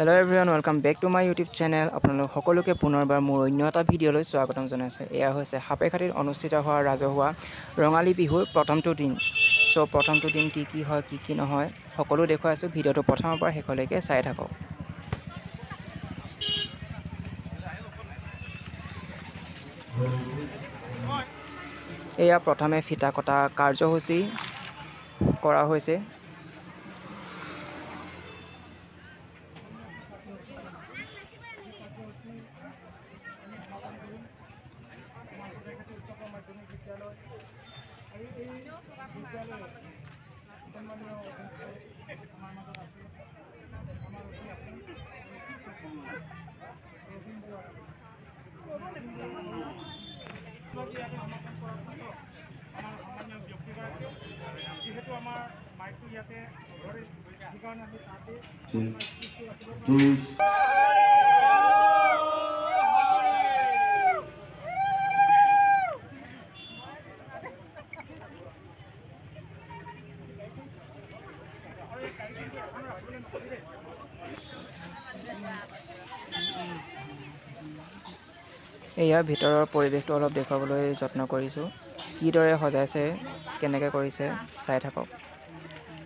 Hello everyone, welcome back to my YouTube channel. আপোনালোক সকলোকে পুনৰবাৰ মোৰ অন্য এটা ভিডিঅ'লৈ স্বাগতম জনাইছো। এয়া হৈছে হাপেখাটিত অনুষ্ঠিত হোৱা ৰাজহুৱা ৰঙালী বিহুৰ প্ৰথমটো দিন। সো প্ৰথমটো দিন কি হয় কি নহয় সকলো দেখুৱাইছো। ভিডিঅ'টো প্ৰথমৰ পৰা শেষলৈকে চাই থাকক। এয়া প্ৰথমে ফিতা কটা কাৰ্যসূচী কৰা হৈছে। এয়া ভিতৰৰ পৰিৱেশটো অলপ দেখুৱাবলৈ যত্ন কৰিছো। কিদৰে সজাইছে কেনেকৈ কৰিছে চাই থাকক।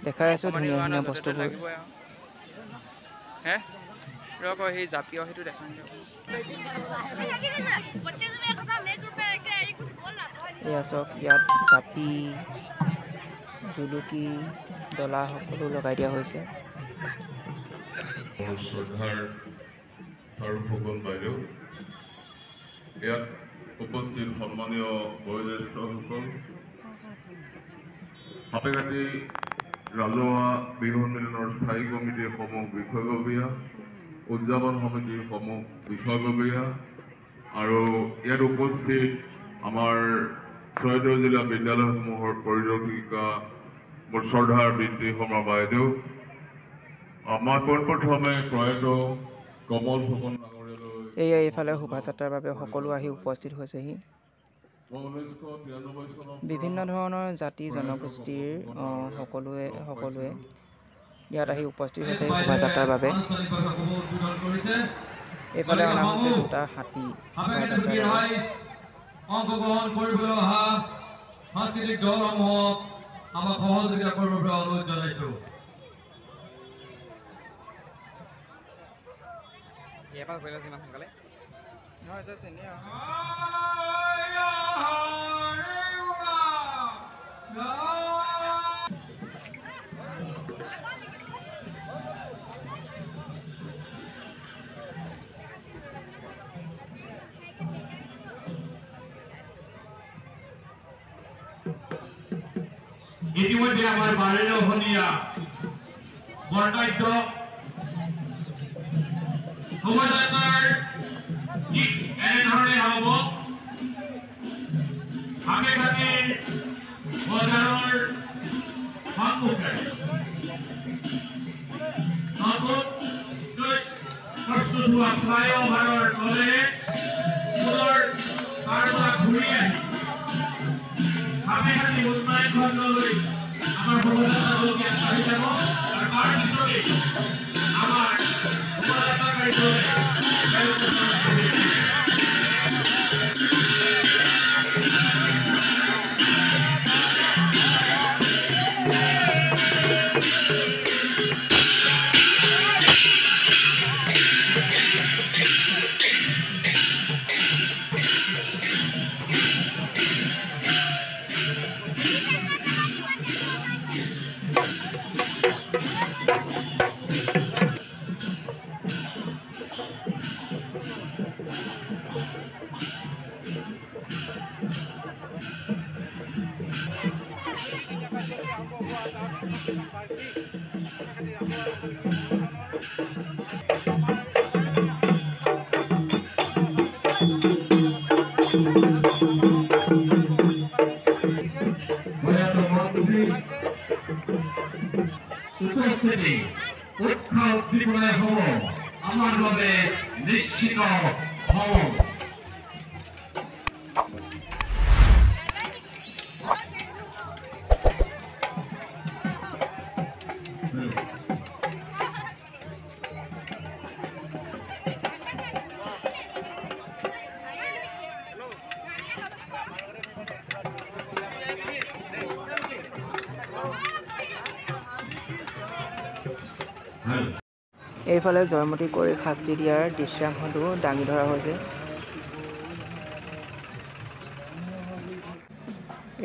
দেখাই আছো ধুনীয়া ধুনীয়া বস্তুবোৰ। হে ৰক এই জাতীয় হেতু দেখাই দিয়ক। এয়া চক ইয়াত জাপি জুলুকি ডলা সকলো লগাই দিয়া হৈছে। শ্ৰদ্ধাৰ সৰ্বভৌম বাইদেউ, ইয়াত উপস্থিত সন্মানীয় বয়োজ্যেষ্ঠসকল, হাপেখাটি ৰাজহুৱা বিহু সন্মিলনৰ স্থায়ী কমিটিৰ সমূহ বিষয়ববীয়া, উদযাপন সমিতিৰ সমূহ বিষয়ববীয়া আৰু ইয়াত উপস্থিত আমাৰ চৰাইদেউ জিলা বিদ্যালয়সমূহৰ পৰিদৰ্শিকা মোৰ শ্ৰদ্ধাৰ বৃত্তি সমাৰ বাইদেউ, মই পোনপ্ৰথমে প্ৰয়াত কমল ফুকন ডাঙৰীয়ালৈ এয়া এইফালে শোভাযাত্ৰাৰ বাবে সকলো আহি উপস্থিত হৈছেহি। 1993 চনৰ বিভিন্ন ধৰণৰ জাতি জনগোষ্ঠীৰ সকলোৱে ইয়াত আহি উপস্থিত হৈছে শোভাযাত্ৰাৰ বাবে। এইফালে অনা হৈছে দুটা হাতী শোভাযাত্ৰাৰ বাবে। অংশগ্ৰহণ কৰিবলৈ অহা সাংস্কৃতিক দলসমূহক আমাক সহযোগিতা কৰিবৰ বাবে অনুৰোধ জনাইছো। ইতিমধ্যে আমাৰ বাড়িৰ ভনিয়া বৰ্ণাঢ্য শোভাযাত্ৰাৰ ঠিক এনেধৰনেৰ হব। হাপেখাটি বজাৰৰ সন্মুখে নতুনকৈ প্ৰস্তুত হোৱা ফ্লাইঅভাৰৰ তলে পুনৰ তাৰপৰা ঘূৰি আহি হাপেখাটি উন্নয়ন খণ্ডলৈ আমাৰ শোভাযাত্ৰালৈ আগবাঢ়ি যাব আৰু তাৰ পিছতে আমাৰ শোভাযাত্ৰা কাৰ্যসূচী উপস্থিতি উৎসাহ উদ্দীপনায় হব আমাৰ বাবে নিশ্চিত হব। এইফালে জয়মতী কৰি শাস্তি দিয়াৰ দৃশ্যাংশটো দাঙি ধৰা হৈছে।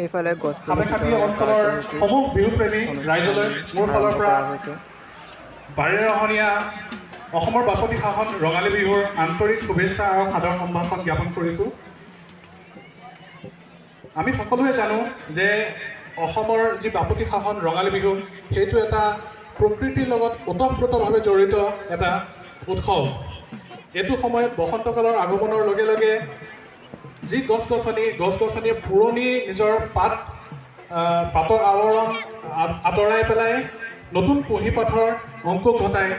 এইফালে সাপেখাতী অঞ্চলৰ সমূহ বিহুপ্ৰেমী ৰাইজলৈ মোৰ ফালৰ পৰা বাৰেৰহণীয়া অসমৰ বাপতি সাহন ৰঙালী বিহুৰ আন্তৰিক শুভেচ্ছা আৰু সাদৰ সম্ভাষণ জ্ঞাপন কৰিছোঁ। আমি সকলোৱে জানো যে অসমৰ যি বাপতি সাহন ৰঙালী বিহু সেইটো এটা প্ৰকৃতিৰ লগত ওতঃপ্ৰোতভাৱে জড়িত এটা উৎসৱ। এইটো সময়ত বসন্তকালৰ আগমনৰ লগে লগে যি গছ গছনিয়ে পুৰণি নিজৰ পাতৰ আৱৰণ আঁতৰাই পেলাই নতুন কুঁহি পাতৰ অংকুৰ ঘটায়।